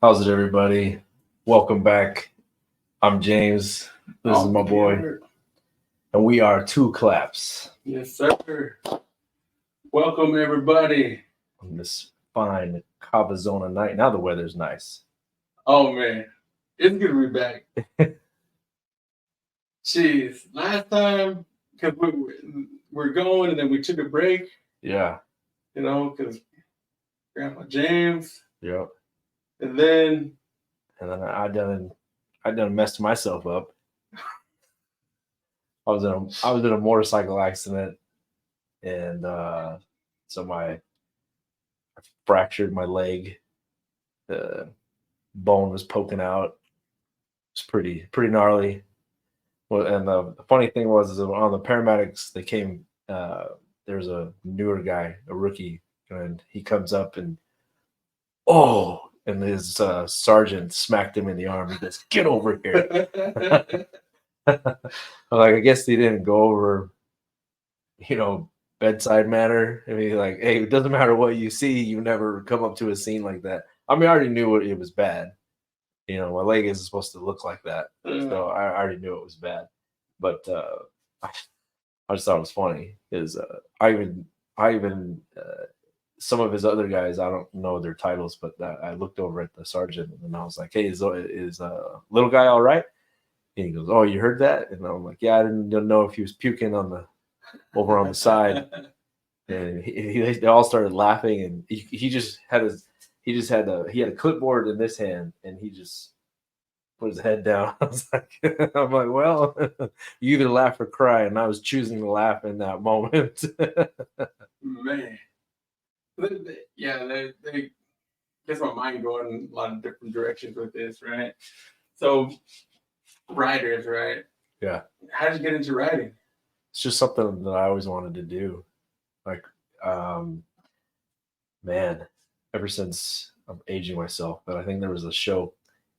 How's it, everybody? Welcome back. I'm James. This is Oh, my boy, Gilbert. and we are two Klapz Yes, sir. Welcome, everybody. on this fine Kava night. Now the weather's nice. Oh, man. It's good to be back. Jeez. Last time, because we're going and then we took a break, Yeah, because Grandpa James. yep. And then, And then I done messed myself up. I was in a motorcycle accident, and so I fractured my leg. The bone was poking out. It's pretty gnarly. Well, and the funny thing was, is that on the paramedics, they came. There's a newer guy, a rookie, and he comes up and and his sergeant smacked him in the arm. He goes, "Get over here!" I'm like, I guess they didn't go over, you know, bedside manner. I mean, like, hey, it doesn't matter what you see. You never come up to a scene like that. I mean, I already knew it was bad. My leg isn't supposed to look like that, so I already knew it was bad. But I, I just thought it was funny. Is I even some of his other guys, I don't know their titles, but I looked over at the sergeant and I was like, "Hey, is little guy all right?" And he goes, "Oh, you heard that?" And I'm like, "Yeah, I didn't know if he was puking on the over on the side." And they all started laughing, and he just had a clipboard in this hand, and he just put his head down. I was like, I'm like, well, you either laugh or cry, and I was choosing to laugh in that moment. Man. Yeah, they gets my mind going in a lot of different directions with this, right? So, writers, right? Yeah, How did you get into writing? it's just something that I always wanted to do. Like, um, man, ever since I'm aging myself, but I think there was a show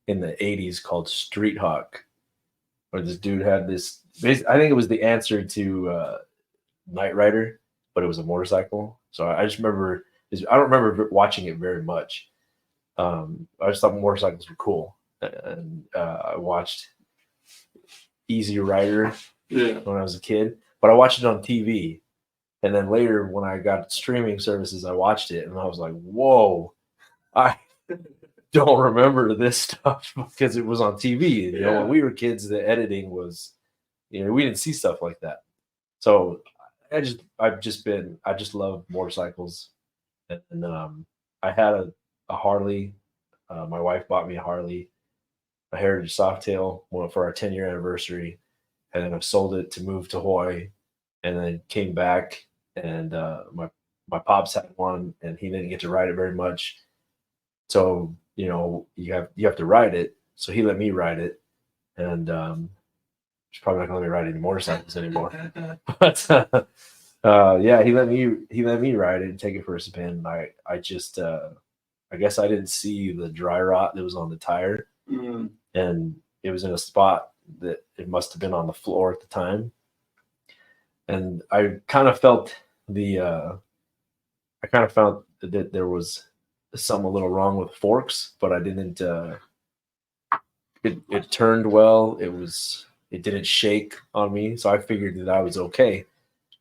in the '80s called Street Hawk, where this dude had this. I think it was the answer to Knight Rider, but it was a motorcycle. So I just remember. I don't remember watching it very much. I just thought motorcycles were cool, and I watched Easy Rider Yeah. when I was a kid, but I watched it on TV. And then later, when I got streaming services, I watched it, and I was like, "Whoa, I don't remember this stuff because it was on TV." When we were kids, the editing was, we didn't see stuff like that. So I just love motorcycles, and I had a Harley. My wife bought me a Harley, a Heritage Softail, for our 10-year anniversary, and then I sold it to move to Hawaii, and then came back, and my pops had one, and he didn't get to ride it very much. So you have to ride it. So he let me ride it, and he's probably not gonna let me ride any motorcycles anymore. But yeah, he let me ride it and take it for a spin. And I just I guess I didn't see the dry rot that was on the tire, and it was in a spot that it must have been on the floor at the time. And the I kind of felt that there was something a little wrong with forks, but I didn't. It turned well. It didn't shake on me, so I figured that I was okay.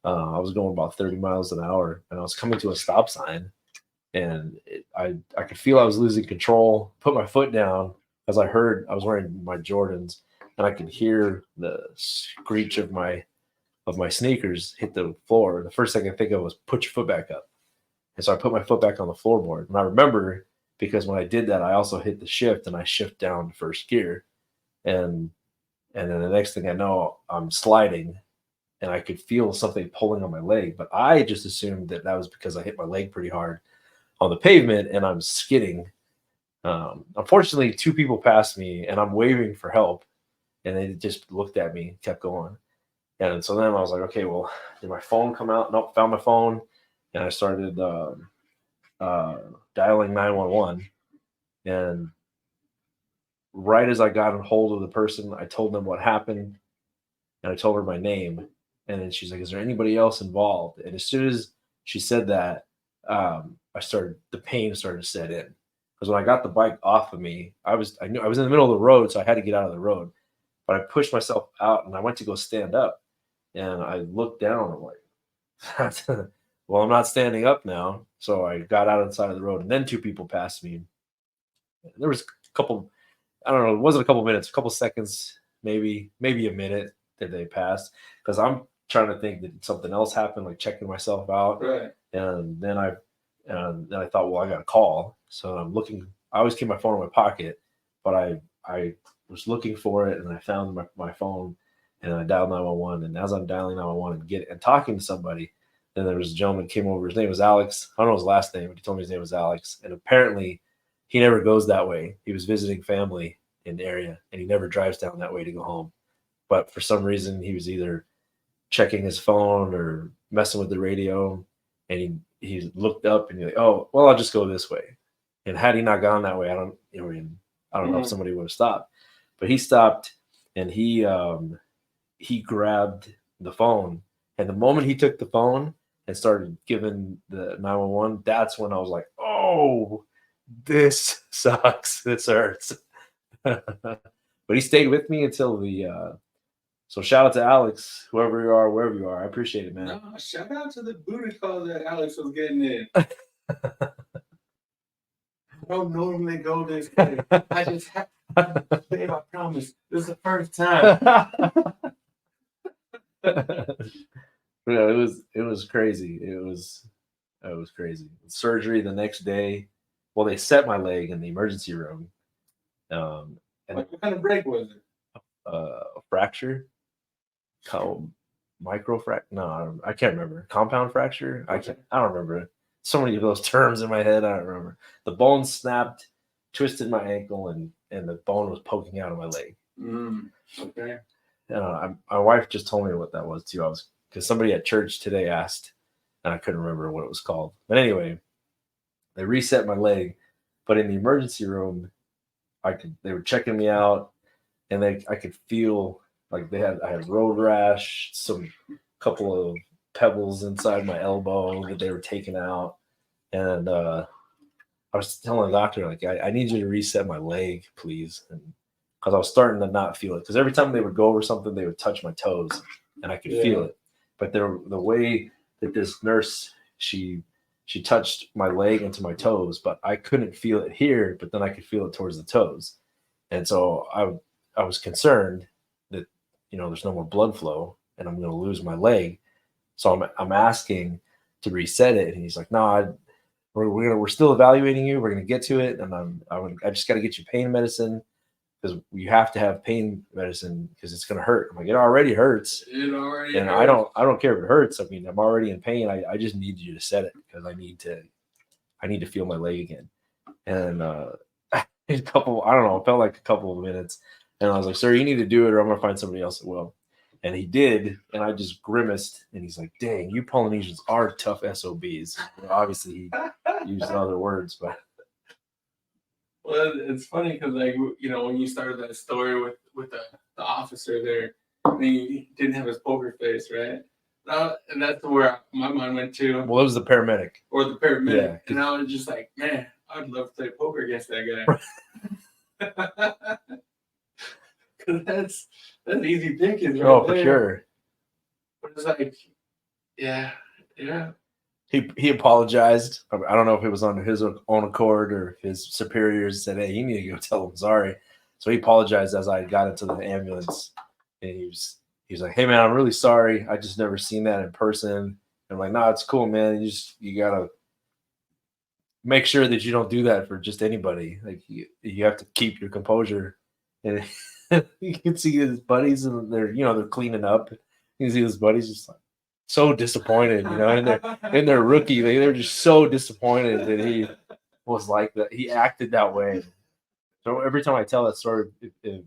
I was going about 30 miles an hour, and I was coming to a stop sign, and I could feel I was losing control. Put my foot down as I was wearing my Jordans, and I could hear the screech of my sneakers hit the floor. The first thing I could think of was put your foot back up. And so I put my foot back on the floorboard. And I remember because when I did that, I also hit the shift and I shift down to first gear. And and then the next thing I know, I'm sliding and I could feel something pulling on my leg. But I just assumed that was because I hit my leg pretty hard on the pavement and I'm skidding. Unfortunately, two people passed me and I'm waving for help. And they just looked at me, kept going. And so then I was like, okay, well, did my phone come out? Nope, found my phone. And I started uh, dialing 911. And right as I got a hold of the person, I told them what happened and I told her my name. And then she's like, "Is there anybody else involved?" And as soon as she said that, the pain started to set in. because when I got the bike off of me, I knew I was in the middle of the road, so I had to get out of the road. But I pushed myself out and I went to go stand up, and I looked down. I'm like, well, I'm not standing up now. So I got out on the side of the road, and then two people passed me. There was a couple, I don't know, it wasn't a couple minutes, a couple seconds, maybe a minute that they passed, because I'm trying to think that something else happened, like checking myself out. Right. And then I thought, well, I got a call. So I'm looking. I always keep my phone in my pocket, but I was looking for it, and I found my phone, and I dialed 911. And as I'm dialing 911 and talking to somebody, then there was a gentleman came over. His name was Alex. I don't know his last name, but he told me his name was Alex. And apparently, he never goes that way. He was visiting family in the area, and he never drives down that way to go home. But for some reason, he was either checking his phone or messing with the radio, and he looked up and he's like, oh, well, I'll just go this way. And had he not gone that way, I don't know if somebody would have stopped. But he stopped, and he grabbed the phone, and the moment he took the phone and started giving the 911, that's when I was like, oh, this sucks. This hurts. But he stayed with me until so shout out to Alex, whoever you are, wherever you are. I appreciate it, man. No, shout out to the booty call that Alex was getting in. I don't normally go this way. I just have, babe, I promise. This is the first time. Yeah, it was crazy. It was crazy. Surgery the next day. Well, they set my leg in the emergency room. And what kind of break was it? A fracture. No, I can't remember. Compound fracture. I don't remember. So many of those terms in my head. I don't remember. The bone snapped, twisted my ankle, and the bone was poking out of my leg. Okay. My wife just told me what that was too. Because somebody at church today asked, and I couldn't remember what it was called. But anyway, they reset my leg, but in the emergency room, they were checking me out, and I could feel like I had road rash, some couple of pebbles inside my elbow that they were taking out, and I was telling the doctor, like, I need you to reset my leg, please, and because I was starting to not feel it. Because every time they would go over something, they would touch my toes, and I could feel it. But the way that this nurse, she touched my leg into my toes, but I couldn't feel it here, but then I could feel it towards the toes. And so I was concerned that, there's no more blood flow and I'm going to lose my leg. So I'm asking to reset it. And he's like, no, we're still evaluating you. We're going to get to it. And I just got to get you pain medicine, because you have to have pain medicine because it's going to hurt. I'm like, it already hurts. It already and hurts. I don't care if it hurts. I mean, I'm already in pain. I just need you to set it because I need to feel my leg again. And I don't know, it felt like a couple of minutes. And I was like, sir, you need to do it or I'm going to find somebody else that will. And he did. And I just grimaced. And he's like, dang, you Polynesians are tough SOBs. Obviously, he used other words, but. Well, it's funny because, like, when you started that story with the officer there, and he didn't have his poker face, right? And that's where my mind went to. Well, it was the paramedic. Or the paramedic. Yeah, and I was just like, man, I'd love to play poker against that guy. Because that's easy pickings, right? Oh, for sure. But it's like, yeah. He apologized. I don't know if it was on his own accord or if his superiors said, hey, you need to go tell him sorry. So he apologized as I got into the ambulance. And he was like, hey, man, I'm really sorry. I just never seen that in person. And I'm like, no, it's cool, man. You got to make sure that you don't do that for just anybody. Like, you have to keep your composure. And you can see his buddies, and they're cleaning up. You can see his buddies just like so disappointed, and they're rookie. They're just so disappointed that he was like that. He acted that way. So every time I tell that story,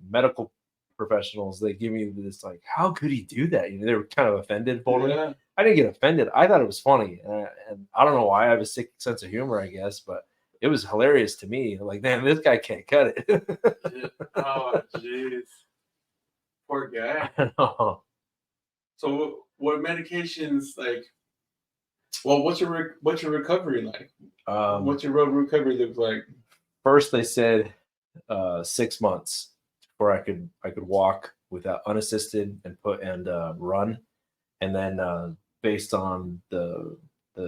medical professionals, they give me this like, how could he do that? They were kind of offended for me. I didn't get offended. I thought it was funny, and I don't know why. I have a sick sense of humor, I guess, but it was hilarious to me. Like, man, this guy can't cut it. Oh, jeez. Poor guy. I know. So what medications, like, well, what's your recovery like? What's your road recovery look like? first they said 6 months before I could walk without unassisted and run, and then based on the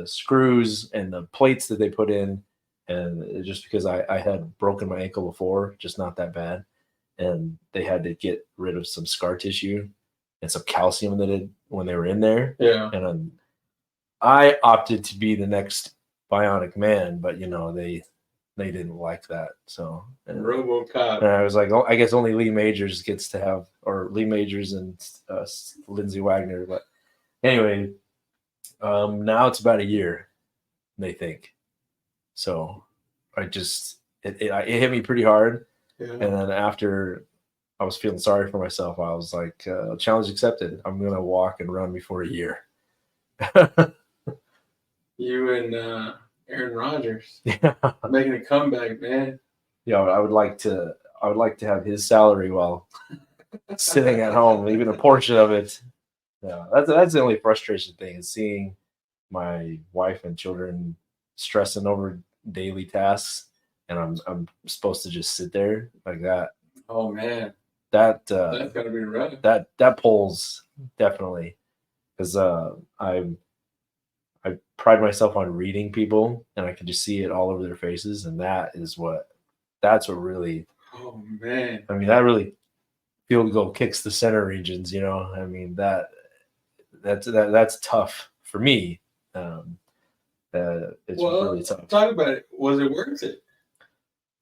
screws and the plates that they put in, and just because I had broken my ankle before, just not that bad, and they had to get rid of some scar tissue and some calcium when they were in there. Yeah. And I opted to be the next bionic man, but they didn't like that. So RoboCop. and I was like, oh, I guess only Lee Majors gets to have, or Lee Majors and Lindsay Wagner. But anyway, now it's about a year, they think. So I just it hit me pretty hard. Yeah. And then after I was feeling sorry for myself, I was like, challenge accepted. I'm gonna walk and run before a year. You and Aaron Rodgers Yeah. making a comeback, man. Yeah, I would like to have his salary while sitting at home, even a portion of it. Yeah, that's the only frustration thing, is seeing my wife and children stressing over daily tasks, and I'm supposed to just sit there like that. Oh man, That's gotta be rough. That pulls, definitely, because I pride myself on reading people, and I can just see it all over their faces, and that's what really. Oh man, I mean, that really field goal kicks the center regions. I mean that's tough for me. It's really tough. Talk about it. Was it worth it?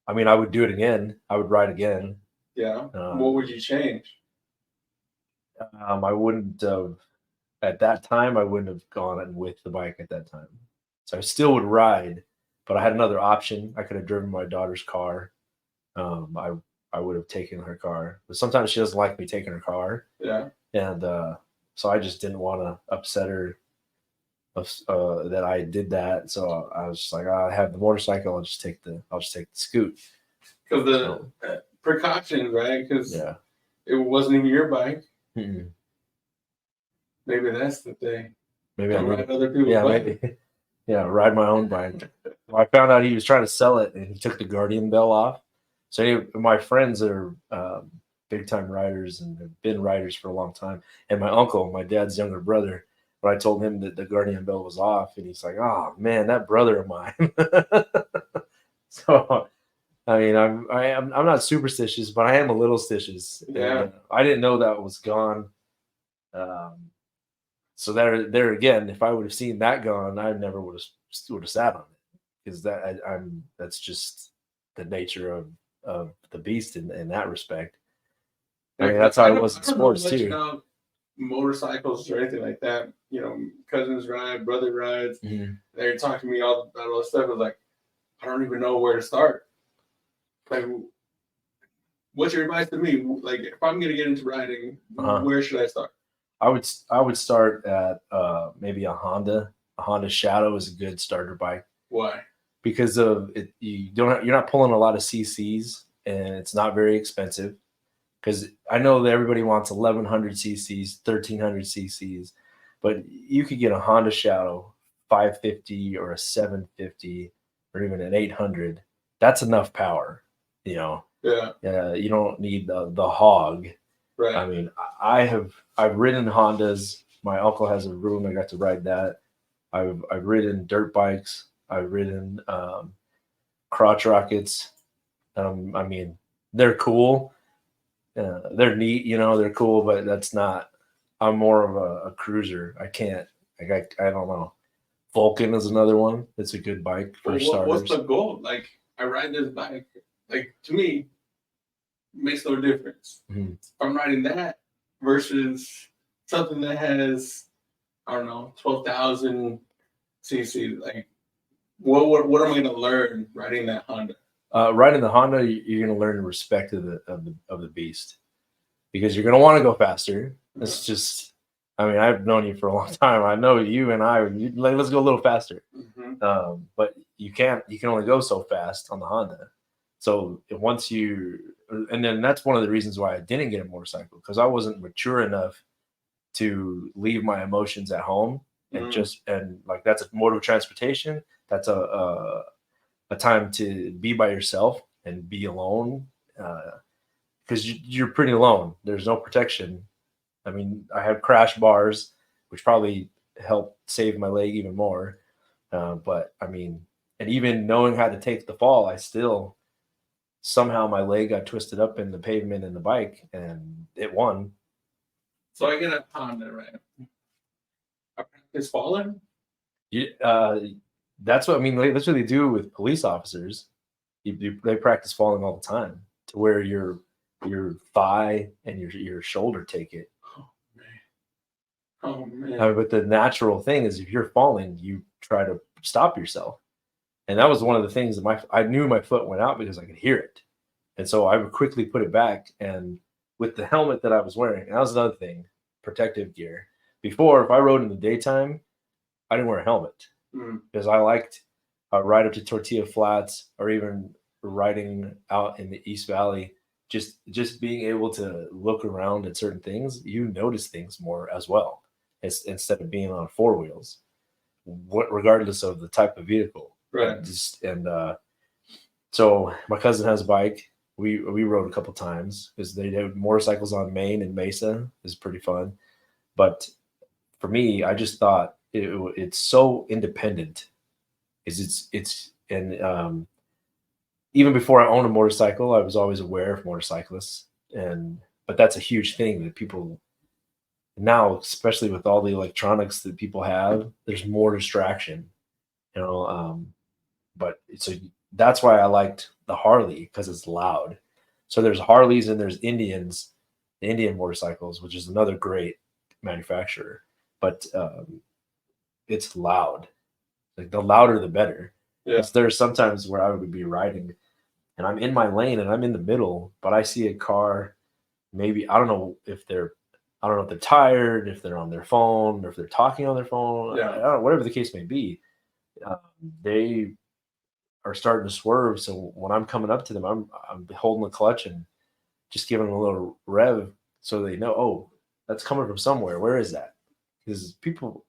I mean, I would do it again. I would ride again. Yeah. What would you change? I wouldn't have. At that time, I wouldn't have gone with the bike at that time. So I still would ride, but I had another option. I could have driven my daughter's car. I would have taken her car, but sometimes she doesn't like me taking her car. Yeah. And so I just didn't want to upset her that I did that. So I was just like, I have the motorcycle. I'll just take the scoot. Because the precautions, right? Because it wasn't even your bike. Mm-mm. Maybe that's the thing. Maybe I ride other people's bike. Maybe. Yeah, ride my own bike. Well, I found out he was trying to sell it, and he took the Guardian bell off. So my friends are big time riders and have been riders for a long time. And my uncle, my dad's younger brother, when I told him that the Guardian bell was off, and he's like, "Oh man, that brother of mine." So, I mean, I'm not superstitious, but I am a little stitious. Yeah. And, I didn't know that was gone. So there again, if I would have seen that gone, I never would have sat on it, because that's just the nature of the beast in that respect. I mean, that's how it was in sports too. About motorcycles or anything like that. Cousins ride, brother rides. Mm-hmm. They're talking to me all about all this stuff. I was like, I don't even know where to start. Like, what's your advice to me? Like, if I'm gonna get into riding, where should I start? I would start at maybe a Honda. A Honda Shadow is a good starter bike. Why? Because of it, you're not pulling a lot of CCs, and it's not very expensive. Because I know that everybody wants 1100 CCs, 1300 CCs, but you could get a Honda Shadow 550 or a 750 or even an 800. That's enough power, Yeah. You don't need the hog. Right. I mean, I've ridden Hondas. My uncle has a room. I got to ride that. I've ridden dirt bikes. I've ridden crotch rockets. I mean, they're cool. They're neat, they're cool, but that's not. I'm more of a cruiser. I can't. Like I don't know. Vulcan is another one. It's a good bike for starters. What's the goal? Like, I ride this bike. Like, to me, makes no difference. Mm-hmm. If I'm riding that versus something that has, I don't know, 12,000 cc. Like, what am I going to learn riding that Honda? Riding the Honda, you're going to learn respect of the beast, because you're going to want to go faster. It's just, I mean, I've known you for a long time. I know you and let's go a little faster. Mm-hmm. But you can only go so fast on the Honda. So and then that's one of the reasons why I didn't get a motorcycle, because I wasn't mature enough to leave my emotions at home and like, that's a mode of transportation. That's a a time to be by yourself and be alone, because you're pretty alone. There's no protection. I mean, I have crash bars, which probably helped save my leg even more. But I mean, and even knowing how to take the fall, I still somehow my leg got twisted up in the pavement in the bike, and it won. So I get a Honda, right? I practice falling. That's what I mean. That's what they do with police officers. They practice falling all the time to where your thigh and your shoulder take it. Oh man. But the natural thing is, if you're falling, you try to stop yourself. And that was one of the things that I knew my foot went out because I could hear it. And so I would quickly put it back. And with the helmet that I was wearing, and that was another thing, protective gear. Before, if I rode in the daytime, I didn't wear a helmet because I liked ride up to Tortilla Flats or even riding out in the East Valley. Just being able to look around at certain things, you notice things more as well, instead of being on four wheels, regardless of the type of vehicle. Right. So my cousin has a bike. We rode a couple times because they have motorcycles on Main and Mesa. Is pretty fun. But for me, I just thought it's so independent. Even before I owned a motorcycle, I was always aware of motorcyclists, but that's a huge thing that people now, especially with all the electronics that people have, there's more distraction, but so that's why I liked the Harley, because it's loud. So there's Harleys and there's Indians, the Indian motorcycles, which is another great manufacturer, but it's loud. Like the louder the better. Yeah. There's sometimes where I would be riding and I'm in my lane and I'm in the middle, but I see a car. Maybe I don't know if they're tired, if they're on their phone, or if they're talking on their phone. Yeah. I don't know, whatever the case may be. They are starting to swerve. So when I'm coming up to them, I'm holding the clutch and just giving them a little rev so they know, oh, that's coming from somewhere. Where is that? Because people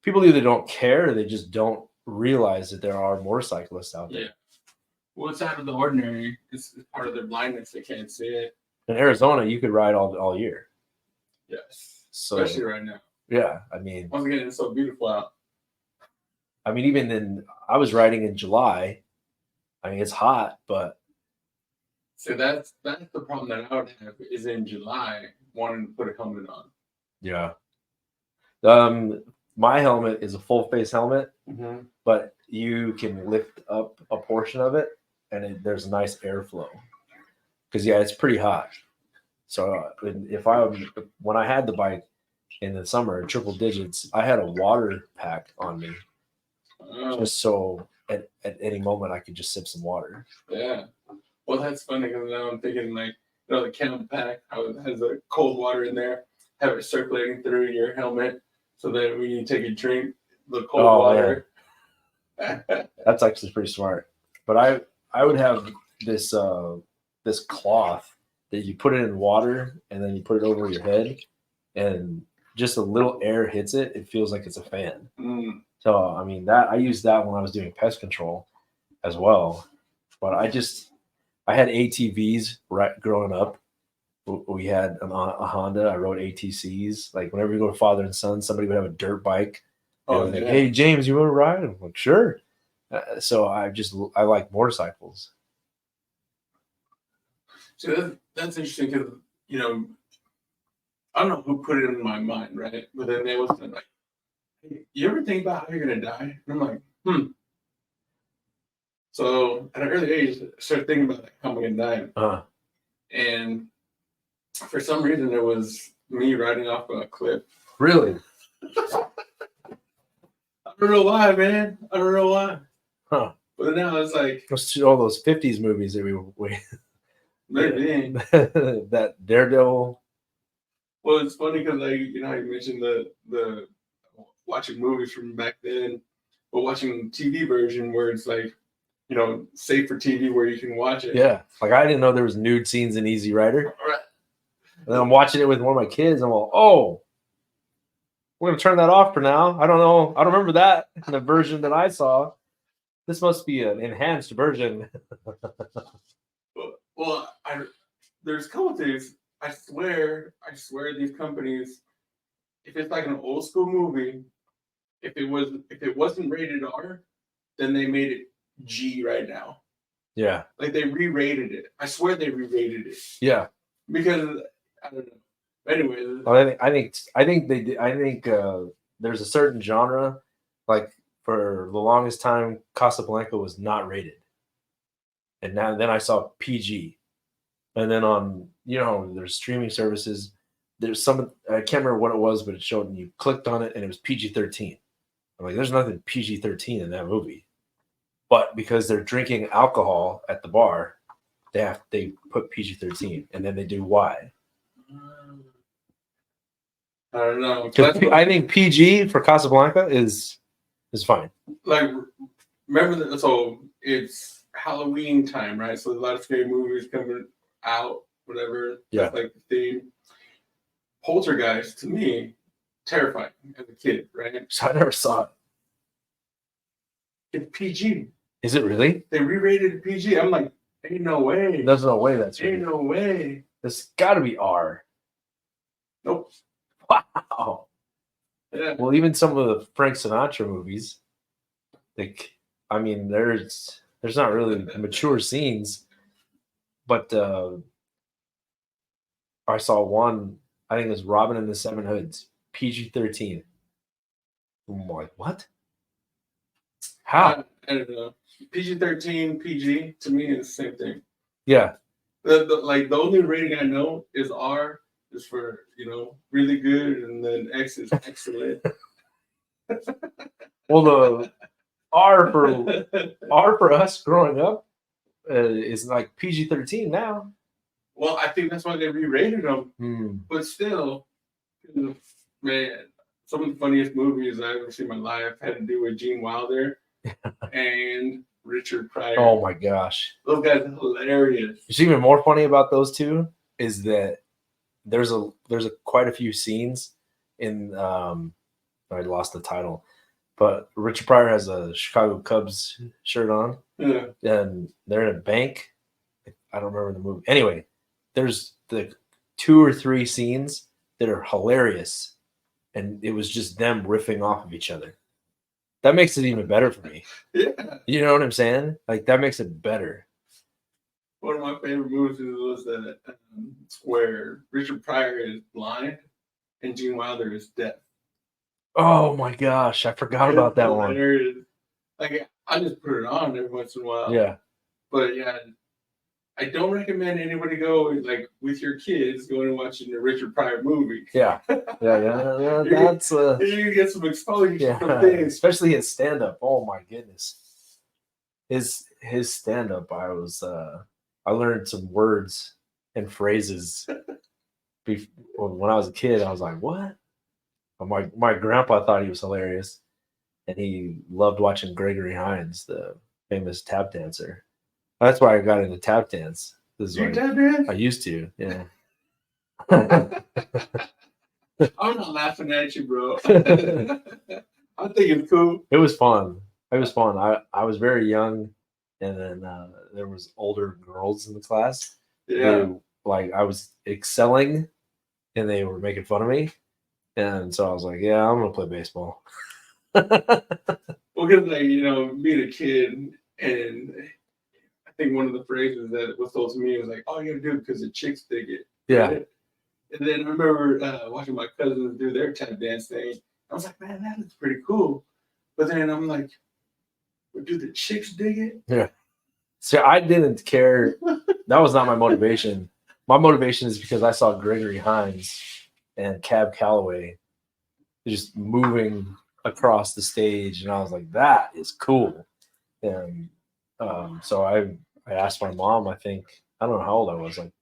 either don't care or they just don't realize that there are motorcyclists out there. Yeah. Well, it's out of the ordinary. It's part of their blindness. They can't see it. In Arizona, you could ride all year. Yes. So, especially right now. Yeah. I mean, once again, it's so beautiful out. I mean, I was riding in July. I mean, it's hot, but. So that's the problem that I would have is in July wanting to put a helmet on. Yeah. My helmet is a full face helmet, but you can lift up a portion of it, and there's a nice airflow. Because it's pretty hot. So when I had the bike in the summer, triple digits, I had a water pack on me, just so at any moment I could just sip some water. Yeah. Well, that's funny because now I'm thinking the camp pack how it has a cold water in there, have it circulating through your helmet. So that when you take a drink, the cold water. That's actually pretty smart. But I would have this cloth that you put it in water and then you put it over your head, and just a little air hits it. It feels like it's a fan. So I mean I used that when I was doing pest control as well. But I had ATVs growing up. We had a Honda. I rode ATCs. Like whenever you go to father and son, somebody would have a dirt bike. Like, hey James, you want to ride? I'm like, sure. So I like motorcycles. So that's interesting because I don't know who put it in my mind, right? But then they was like, hey, you ever think about how you're gonna die? And I'm like, So at an early age, I started thinking about how I'm gonna die. And for some reason, it was me riding off a cliff. Really? I don't know why, man. I don't know why. Huh. But now it's like all those 50s movies that we maybe that Daredevil. Well, it's funny because you mentioned the watching movies from back then, but watching TV version where it's like, safe for TV where you can watch it. Yeah. Like I didn't know there was nude scenes in Easy Rider. Right. And then I'm watching it with one of my kids. I'm like, oh, we're going to turn that off for now. I don't know. I don't remember that in the version that I saw. This must be an enhanced version. Well, there's a couple things. I swear, these companies, if it's like an old school movie, if it wasn't rated R, then they made it G right now. Yeah. Like they re-rated it. I swear they re-rated it. Yeah. Because I don't know. Anyway, well, I think they did. I think there's a certain genre, like for the longest time, Casablanca was not rated, and then I saw PG, and then on there's streaming services. There's some I can't remember what it was, but it showed and you clicked on it and it was PG-13. I'm like, there's nothing PG-13 in that movie, but because they're drinking alcohol at the bar, they put PG-13, and then they do Y. I don't know. I think PG for Casablanca is fine. Like, remember that? So it's Halloween time, right? So there's a lot of scary movies coming out, whatever. Yeah. That's like the theme. Poltergeist, to me, terrifying as a kid, right? So I never saw it. It's PG. Is it really? They re-rated it PG. I'm like, ain't no way. There's no way that's Ain't no way. There's got to be R. Nope. Wow. Yeah. Well, even some of the Frank Sinatra movies, like, I mean, there's not really mature scenes, but I saw one. I think it was Robin and the Seven Hoods, PG-13. I'm like, what? How? I don't know. PG-13, PG, to me is the same thing. Yeah. The only rating I know is R, is for, really good, and then X is excellent. Well, the R for us growing up is like PG-13 now. Well, I think that's why they re-rated them. Hmm. But still, man, some of the funniest movies I've ever seen in my life had to do with Gene Wilder and Richard Pryor. Oh my gosh. Those guys are hilarious. What's even more funny about those two is that there's quite a few scenes in I lost the title, but Richard Pryor has a Chicago Cubs shirt on. Yeah. And they're in a bank. I don't remember the movie. Anyway, there's the 2 or 3 scenes that are hilarious, and it was just them riffing off of each other. That makes it even better for me. Yeah. You know what I'm saying? Like, that makes it better. One of my favorite movies was that where Richard Pryor is blind and Gene Wilder is deaf. Oh my gosh, I forgot about that hilarious. One. Like, I just put it on every once in a while. Yeah. But yeah, I don't recommend anybody go like with your kids going and watching the Richard Pryor movie. Yeah. That's you're gonna get some exposure yeah, to things. especially his stand up. Oh my goodness. His stand up, I learned some words and phrases when I was a kid. I was like, what? My grandpa thought he was hilarious, and he loved watching Gregory Hines, the famous tap dancer. That's why I got into tap dance. You tap dance? I used to, yeah. I'm not laughing at you, bro. I think it's cool. It was fun. I was very young, and then there was older girls in the class. Yeah. Like I was excelling, and they were making fun of me. And so I was like, yeah, I'm going to play baseball. Well, because, being a kid, and I think one of the phrases that was told to me was like, all you got to do because the chicks dig it. Yeah. Right? And then I remember watching my cousins do their tap dance thing. I was like, man, that is pretty cool. But then I'm like, well, do the chicks dig it? Yeah. So I didn't care. That was not my motivation. My motivation is because I saw Gregory Hines and Cab Calloway just moving across the stage, and I was like, that is cool. And so I asked my mom, I don't know how old I was. Like,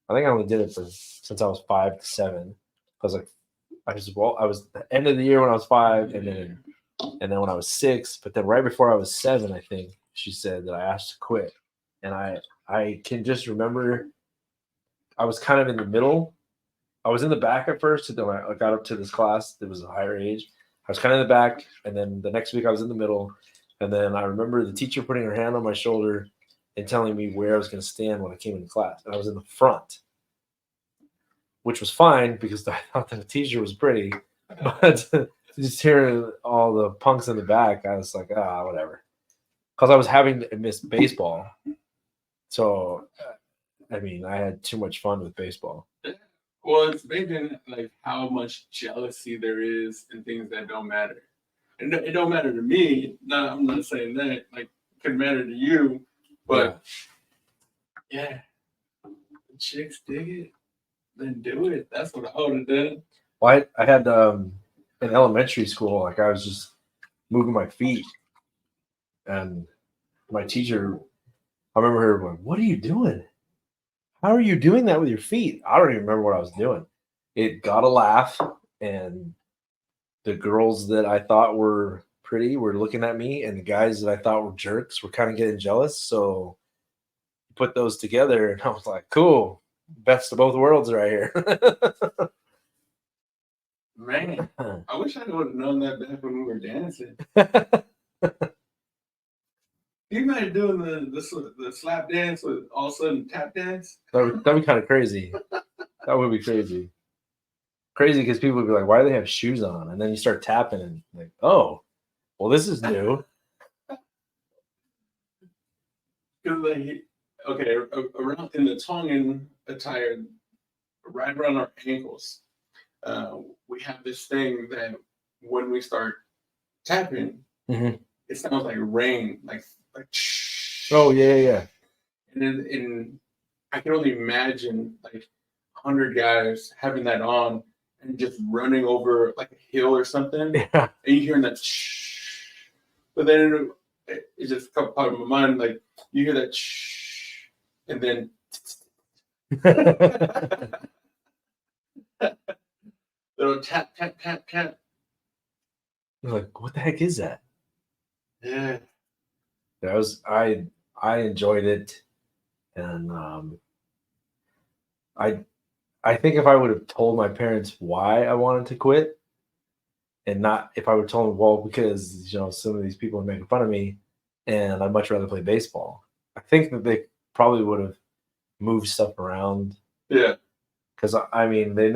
I think I only did it since I was 5 to 7. I was like, I was the end of the year when I was 5, and then when I was 6, but then right before I was 7, I think she said that I asked to quit. And I can just remember I was kind of in the middle. I was in the back at first, and then I got up to this class that was a higher age. I was kind of in the back, and then the next week I was in the middle, And then I remember the teacher putting her hand on my shoulder and telling me where I was going to stand when I came into class. And I was in the front, which was fine because I thought the teacher was pretty. But just hearing all the punks in the back, I was like, whatever. Because I was having to miss baseball. So, I mean, I had too much fun with baseball. Well, it's amazing like how much jealousy there is in things that don't matter. And it don't matter to me. No, I'm not saying that. Like, it could matter to you, but yeah, the chicks dig it, then do it. That's what I would have done. Well, I had in elementary school, like I was just moving my feet, and my teacher, I remember her going, "What are you doing? How are you doing that with your feet?" I don't even remember what I was doing. It got a laugh, and the girls that I thought were pretty were looking at me, and the guys that I thought were jerks were kind of getting jealous. So put those together, and I was like, "Cool, best of both worlds right here." Man, I wish I would have known that back when we were dancing. You imagine doing the slap dance with all of a sudden tap dance? That'd be kind of crazy. That would be crazy. Crazy because people would be like, "Why do they have shoes on?" And then you start tapping, and like, "Oh, well, this is new." Because like, okay, around in the Tongan attire, right around our ankles, we have this thing that when we start tapping, it sounds like rain, like. Oh yeah. And I can only imagine like 100 guys having that on and just running over like a hill or something, Yeah. and you hearing that. But then it just comes out of my mind, like you hear that, and then. Little tap tap tap tap. You're like, what the heck is that? Yeah. That was I enjoyed it, and I think if I would have told my parents why I wanted to quit, and not if I would have told them, well, because some of these people are making fun of me, and I'd much rather play baseball. I think that they probably would have moved stuff around. Yeah. Because I mean, they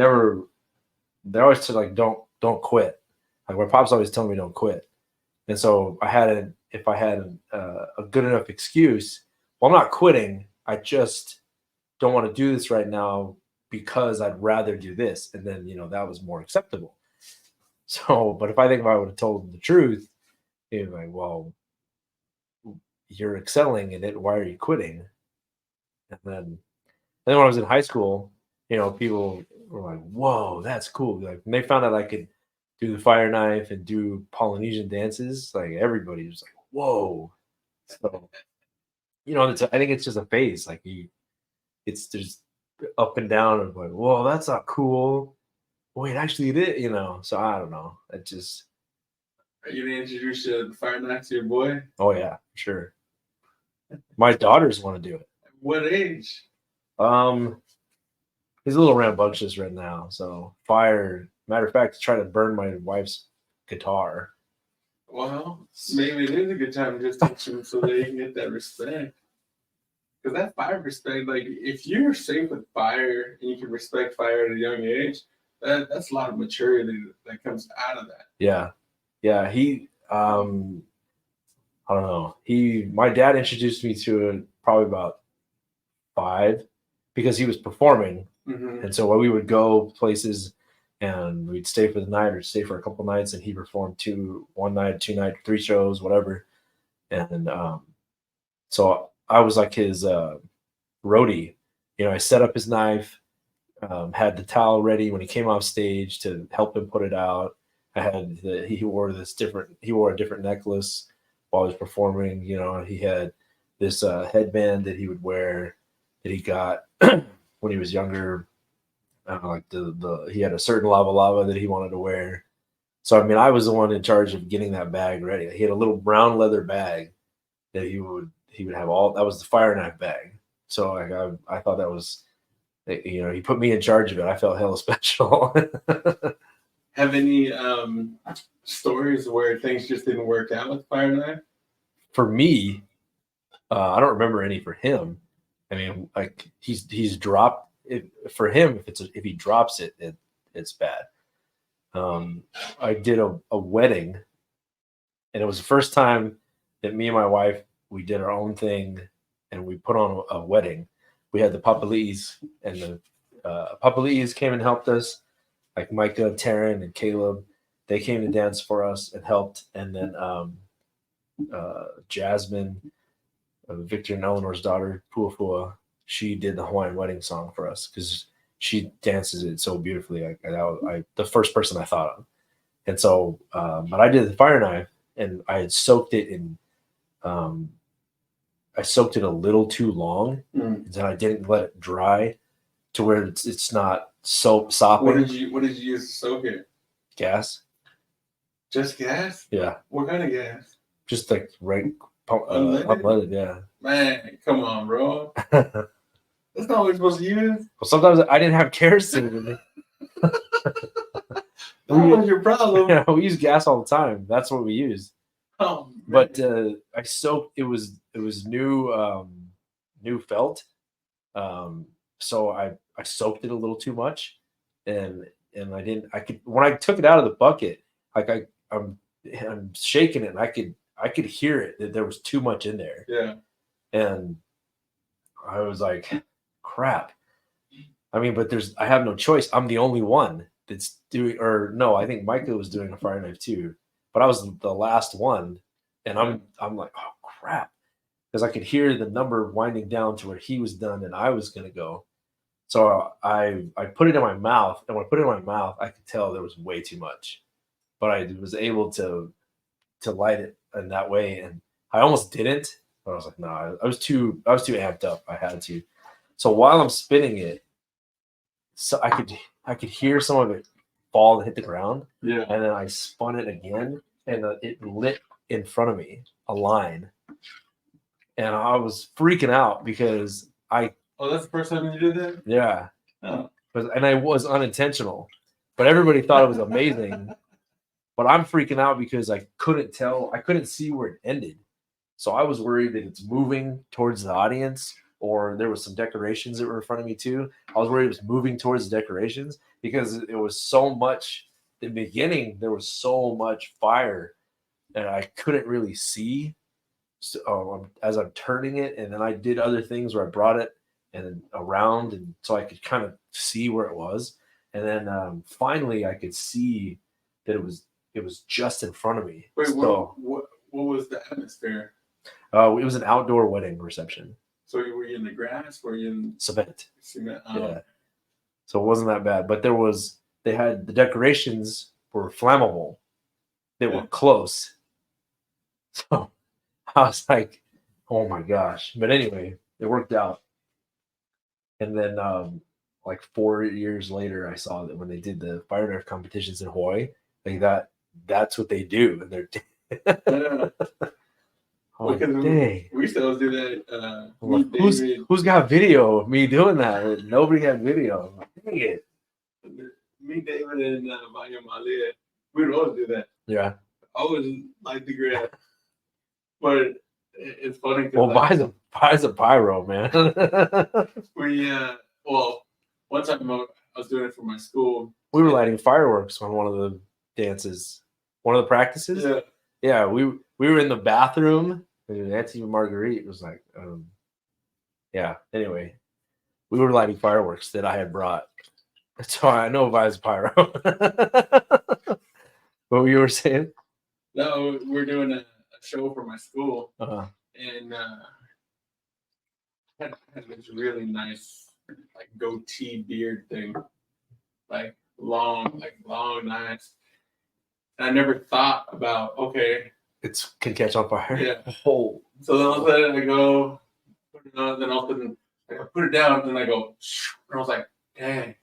always said like don't quit. Like my pops always told me don't quit, and so if I had a good enough excuse, well, I'm not quitting. I just don't want to do this right now because I'd rather do this, and then that was more acceptable. So, but if I would have told them the truth, they'd be like, well, you're excelling in it. Why are you quitting? And then when I was in high school, people were like, whoa, that's cool. Like when they found out I could do the fire knife and do Polynesian dances, like everybody was like, whoa. So, I think it's just a phase. Like it's just up and down of like, whoa, that's not cool. Wait, actually it is, so I don't know. It just. Are you gonna introduce the fire knife to your boy? Oh yeah, sure. My daughters want to do it. What age? He's a little rambunctious right now. So fire. Matter of fact, try to burn my wife's guitar. Well, maybe it is a good time to just teach him so they can get that respect. Because that fire respect, like if you're safe with fire and you can respect fire at a young age, that's a lot of maturity that comes out of that. Yeah. He, I don't know. My dad introduced me to it probably about 5 because he was performing. Mm-hmm. And so when we would go places and we'd stay for the night or stay for a couple nights, and he performed 1 night, 2 night, 3 shows, whatever. And so I was like his roadie. I set up his knife, had the towel ready when he came off stage to help him put it out. I had he wore a different necklace while he was performing. He had this headband that he would wear that he got when he was younger. Like he had a certain lava that he wanted to wear. So I mean, I was the one in charge of getting that bag ready. He had a little brown leather bag that he would have that was the fire knife bag. So I thought that was, he put me in charge of it. I felt hella special. Have any stories where things just didn't work out with fire knife? for me, I don't remember any for him. I mean, like he's dropped it for him. If he drops it, it's bad. I did a wedding, and it was the first time that me and my wife we did our own thing, and we put on a wedding. We had the Papalis, and the Papalis came and helped us, like Micah, Taryn, and Caleb. They came to dance for us and helped, and then Jasmine, Victor and Eleanor's daughter, Puafua, she did the Hawaiian wedding song for us because she dances it so beautifully. I the first person I thought of, and so, but I did the fire knife, and I had soaked it in. I soaked it a little too long, and then I didn't let it dry to where it's not sopping. What did you use to soak it? Gas. Just gas? Yeah. What kind of gas? Just like unleaded? Unleaded, yeah. Man, come on, bro. That's not what you're supposed to use. Well, sometimes I didn't have kerosene with me. That was your problem. Yeah, we use gas all the time. That's what we use. Oh, but I soaked. It was new felt. So I soaked it a little too much, and I didn't. I could when I took it out of the bucket, like I'm shaking it, and I could hear it that there was too much in there. Yeah, and I was like, crap. I mean, but I have no choice. I'm the only one that's doing, or no, I think Micah was doing a fire knife too, but I was the last one, and I'm like, oh crap, because I could hear the number winding down to where he was done and I was gonna go. So I put it in my mouth, and when I put it in my mouth, I could tell there was way too much, but I was able to light it in that way, and I almost didn't, but I was like, no, I was too amped up. I had to. So while I'm spinning it, so I could hear some of it fall and hit the ground. Yeah. And then I spun it again, and it lit in front of me a line, and I was freaking out because Oh, that's the first time you did that? Yeah. Oh. And I was unintentional, but everybody thought it was amazing. But I'm freaking out because I couldn't tell. I couldn't see where it ended. So I was worried that it's moving towards the audience, or there was some decorations that were in front of me too. I was worried it was moving towards the decorations because it was so much. In the beginning, there was so much fire, and I couldn't really see. So as I'm turning it, and then I did other things where I brought it and around, and so I could kind of see where it was. And then finally, I could see that it was just in front of me. Wait, so, what was the atmosphere? It was an outdoor wedding reception. So were you in the grass? Were you in cement? Cement. Yeah. So it wasn't that bad, but they had the decorations were flammable. They were close. So I was like, oh my gosh. But anyway, it worked out. And then like 4 years later, I saw that when they did the fire knife competitions in Hawaii, like that's what they do. And they're oh, dang. We used to always do that. Who's got video of me doing that? Nobody had video. Like, dang it. Me, David, and Vanya Malia, we would always do that. Yeah. I always like the grab. But it's funny. Well, buys a pyro, man. One time I was doing it for my school. We were lighting fireworks on one of the dances, one of the practices. Yeah. Yeah, we were in the bathroom, and Nancy and Marguerite was like, yeah. Anyway, we were lighting fireworks that I had brought, so I know Vi's pyro. What you were saying? No, we're doing a show for my school, and had this really nice like goatee beard thing, like long, nice. And I never thought about it can catch on fire. Yeah. Oh. So then all of a sudden I go put it on, then all of a sudden I put it down, and then I go, and I was like, dang,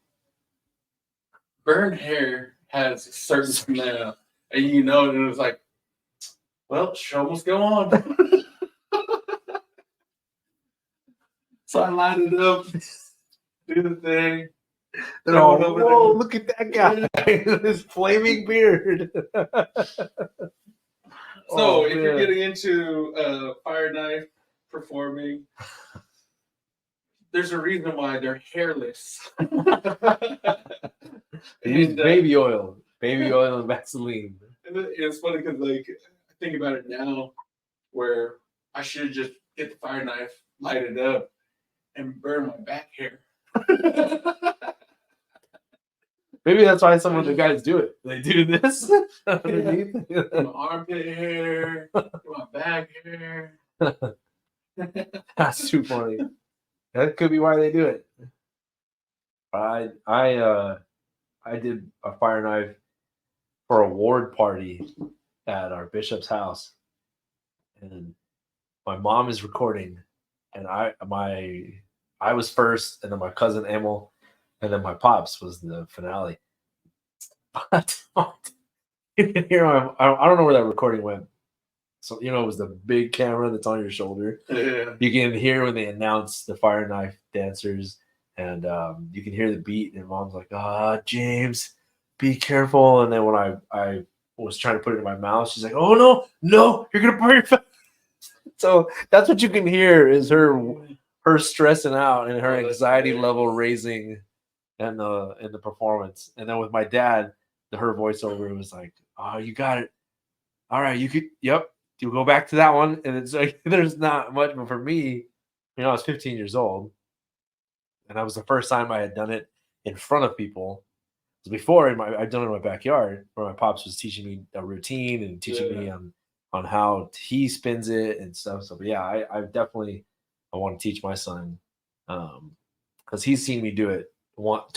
burned hair has a certain smell, and and it was like, well, show must go on. So I lined it up, do the thing. Whoa, look at that guy. His flaming beard. So if you're getting into fire knife performing, there's a reason why they're hairless. They use baby oil and Vaseline. It's funny because like I think about it now, where I should just get the fire knife, light it up, and burn my back hair. Maybe that's why some of the guys do it. They do this underneath. My armpit hair, my back hair. That's too funny. That could be why they do it. I did a fire knife for a ward party at our bishop's house, and my mom is recording, and I was first, and then my cousin Emil, and then my pops was the finale. But you can hear I don't know where that recording went. So it was the big camera that's on your shoulder. Yeah. You can hear when they announce the fire knife dancers, and you can hear the beat. And mom's like, James, be careful. And then when I was trying to put it in my mouth, she's like, oh no, you're gonna burn your face. So that's what you can hear is her stressing out and her anxiety level raising, and the performance. And then with my dad, her voiceover was like, oh, you got it. All right, you could. Yep. You go back to that one, and it's like there's not much. But for me, I was 15 years old, and that was the first time I had done it in front of people. So before, I'd done it in my backyard, where my pops was teaching me a routine and teaching me on how he spins it and stuff. So, but yeah, I definitely want to teach my son, because he's seen me do it once,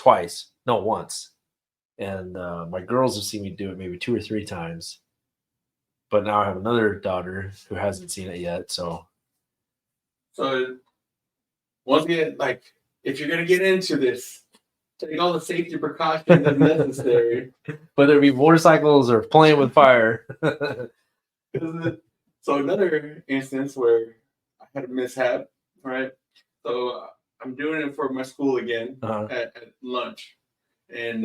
and my girls have seen me do it maybe 2 or 3 times. But now I have another daughter who hasn't seen it yet. So once again, like if you're gonna get into this, take all the safety precautions as necessary. Whether it be motorcycles or playing with fire. So another instance where I had a mishap, right? So I'm doing it for my school again at lunch, and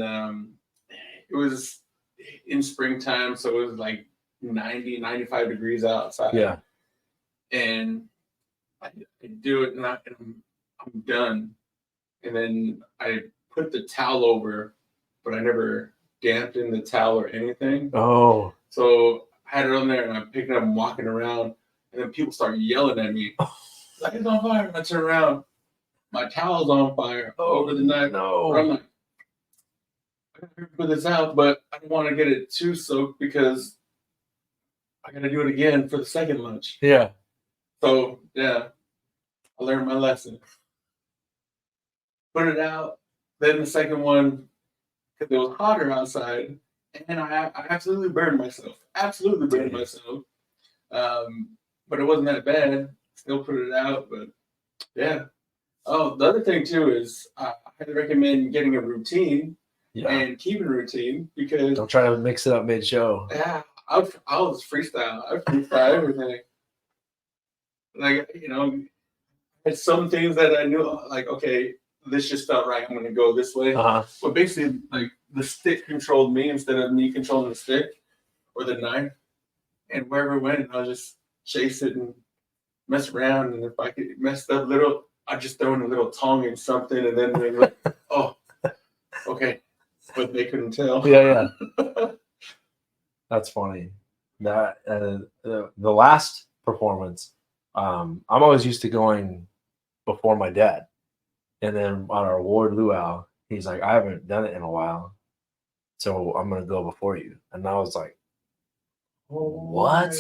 it was in springtime, so it was like 90, 95 degrees outside. Yeah. And I do it, and I'm done. And then I put the towel over, but I never dampened the towel or anything. Oh. So I had it on there, and I'm picking it up and walking around, and then people start yelling at me. Like, it's on fire. And I turn around, my towel's on fire over the night. No. But I'm like, I gotta put this out, but I don't want to get it too soaked because I gotta do it again for the second lunch. Yeah. So yeah, I learned my lesson. Put it out. Then the second one, because it was hotter outside, and I absolutely burned myself. But it wasn't that bad. Still put it out, but yeah. Oh, the other thing too is I recommend getting a routine and keeping a routine, because don't try to mix it up mid-show. Yeah. I was freestyle. I freestyle everything. Like, there's some things that I knew, like, okay, this just felt right. I'm going to go this way. But basically, like, the stick controlled me instead of me controlling the stick or the knife. And wherever it went, I'll just chase it and mess around. And if I get messed up little, I just throw in a little tongue in something. And then they're like, oh, okay. But they couldn't tell. Yeah. That's funny. That the last performance, I'm always used to going before my dad, and then on our award luau, he's like, I haven't done it in a while, so I'm gonna go before you. And I was like, what?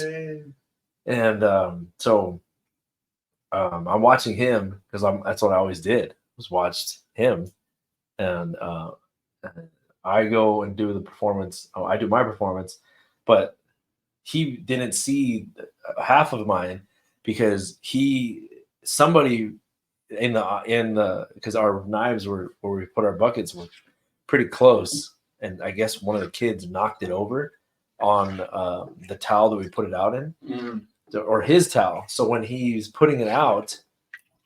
And so I'm watching him because that's what I always did, was watched him, and I go and do the performance. I do my performance, but he didn't see half of mine because somebody in the because our knives were where we put our buckets were pretty close, and I guess one of the kids knocked it over on the towel that we put it out in, or his towel. So when he's putting it out,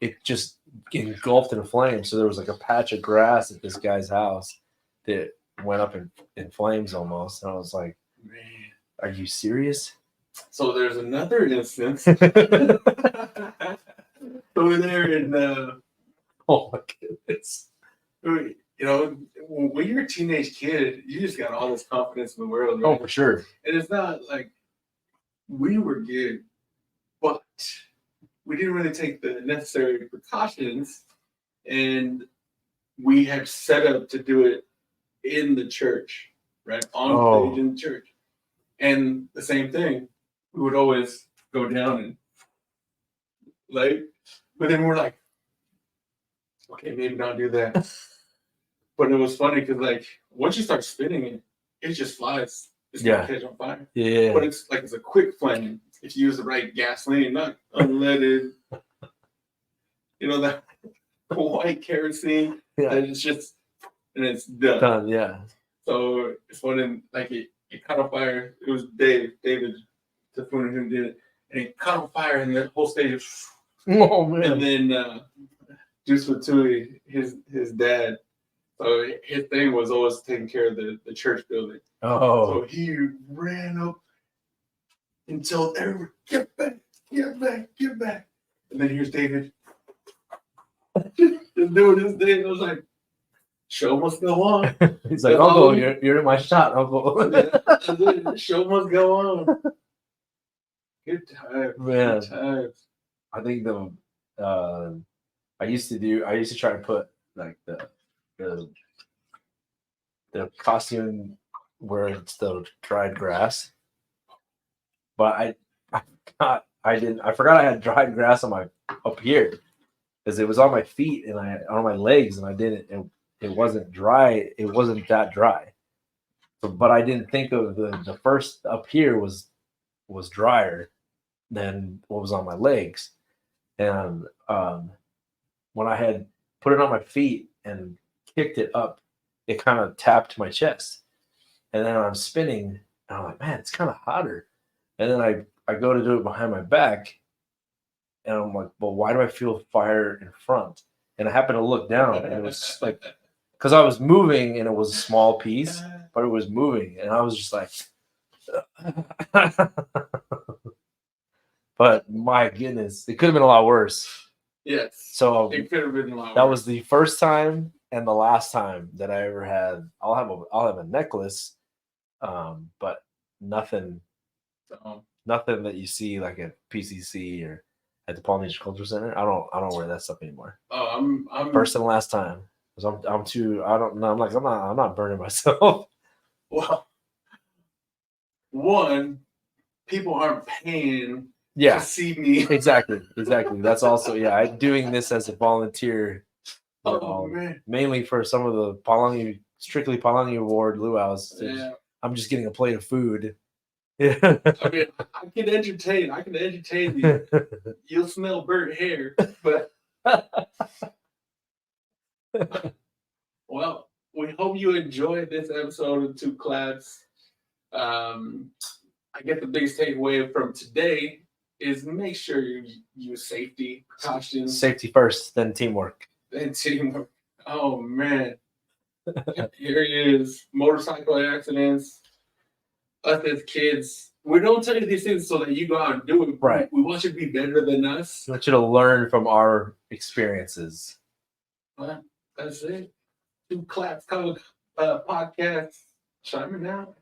it just engulfed in flames. So there was like a patch of grass at this guy's house that went up in flames almost. And I was like, man, are you serious? So there's another instance over there in Oh my goodness. you know, when you're a teenage kid, you just got all this confidence in the world, Oh, right? for sure. And it's not like we were good, but we didn't really take the necessary precautions, and we had set up to do it in the church, right? On stage in the church. And the same thing, we would always go down and like, but then we're like, okay, maybe not do that. But it was funny because like once you start spinning it, it just flies. It's gonna catch on fire. Yeah. But it's like it's a quick flame if you use the right gasoline, not unleaded. You know that white kerosene. Yeah. And it's just and it's done. Done. Yeah. So it's funny, like it caught on fire. It was David Tafuna who did it, and it caught on fire, and the whole stage. Oh man! And then Juice Fatui, his dad. So his thing was always taking care of the church building. Oh. So he ran up and told everyone, "Get back, get back, get back!" And then here's David just doing his thing. I was like, "Show must go on." He's like, "Uncle, you're in my shot, Uncle." Yeah, show must go on. Good times, man. Good times. I think I used to try to put like the costume where it's the dried grass, but I forgot I had dried grass on my up here because it was on my feet and on my legs, and I didn't. It wasn't dry. It wasn't that dry. So, but I didn't think of the first up here was drier than what was on my legs. And when I had put it on my feet and kicked it up, it kind of tapped my chest. And then I'm spinning, and I'm like, man, it's kind of hotter. And then I go to do it behind my back, and I'm like, well, why do I feel fire in front? And I happen to look down, and it was like, because I was moving, and it was a small piece, but it was moving, and I was just like, but my goodness, it could have been a lot worse. Yes. So it could have been a lot worse. That was the first time and the last time that I ever had. I'll have a necklace, but nothing that you see like at PCC or at the Polynesian Culture Center. I don't wear that stuff anymore. Oh, I'm first and last time because I'm too. I don't know. I'm not burning myself. Well, one, people aren't paying. Yeah, to see me. Exactly. That's also I'm doing this as a volunteer. Man. Mainly for some of the strictly Palangi Award luau's. Yeah. I'm just getting a plate of food. Yeah. I mean, I can entertain you. You'll smell burnt hair, but well, we hope you enjoyed this episode of Two Klapz. I guess the biggest takeaway from today is make sure you use safety precautions. Safety first, then teamwork. Oh man. Here he is. Motorcycle accidents. Us as kids. We don't tell you these things so that you go out and do it. Right. We want you to be better than us. We want you to learn from our experiences. Well, that's it. Two Klapz Kava podcast. Chiming out.